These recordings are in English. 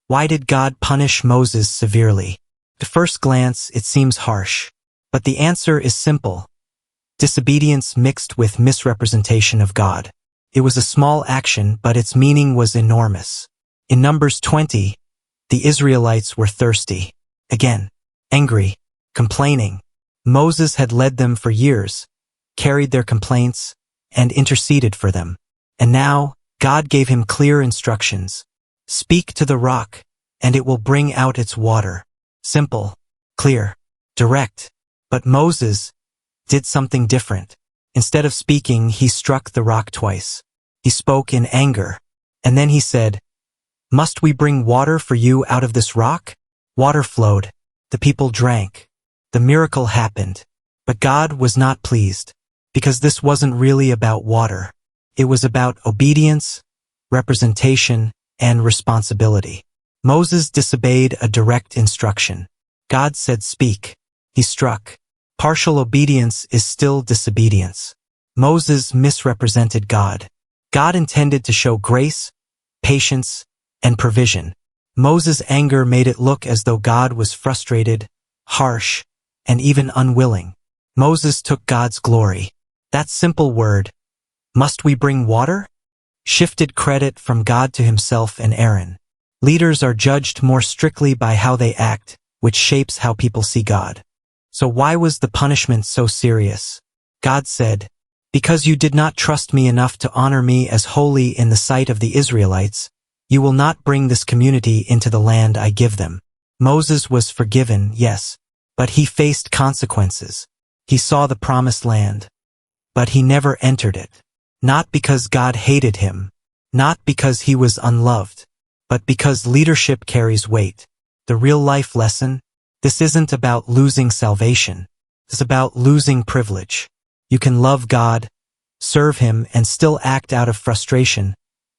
Why did God punish Moses severely? At first glance, it seems harsh. But the answer is simple. Disobedience mixed with misrepresentation of God. It was a small action, but its meaning was enormous. In Numbers 20, the Israelites were thirsty. Again, angry, complaining. Moses had led them for years, carried their complaints, and interceded for them. And now, God gave him clear instructions. Speak to the rock, and it will bring out its water. Simple, clear, direct. But Moses did something different. Instead of speaking, he struck the rock twice. He spoke in anger, and then he said, "Must we bring water for you out of this rock?" Water flowed. The people drank. The miracle happened. But God was not pleased, because this wasn't really about water. It was about obedience, representation, and responsibility. Moses disobeyed a direct instruction. God said speak. He struck. Partial obedience is still disobedience. Moses misrepresented God. God intended to show grace, patience, and provision. Moses' anger made it look as though God was frustrated, harsh, and even unwilling. Moses took God's glory. That simple word, "Must we bring water?" shifted credit from God to himself and Aaron. Leaders are judged more strictly by how they act, which shapes how people see God. So why was the punishment so serious? God said, "Because you did not trust me enough to honor me as holy in the sight of the Israelites, you will not bring this community into the land I give them." Moses was forgiven, yes, but he faced consequences. He saw the promised land, but he never entered it. Not because God hated him, not because he was unloved, but because leadership carries weight. The real-life lesson: this isn't about losing salvation. It's about losing privilege. You can love God, serve him, and still act out of frustration,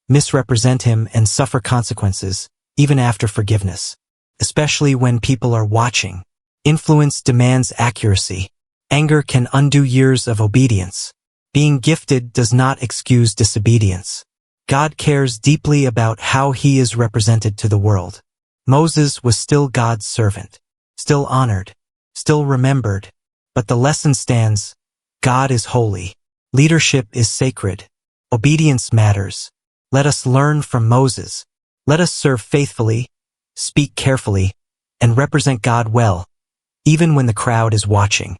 misrepresent him, and suffer consequences, even after forgiveness. Especially when people are watching. Influence demands accuracy. Anger can undo years of obedience. Being gifted does not excuse disobedience. God cares deeply about how he is represented to the world. Moses was still God's servant, still honored, still remembered. But the lesson stands: God is holy. Leadership is sacred. Obedience matters. Let us learn from Moses. Let us serve faithfully, speak carefully, and represent God well, even when the crowd is watching.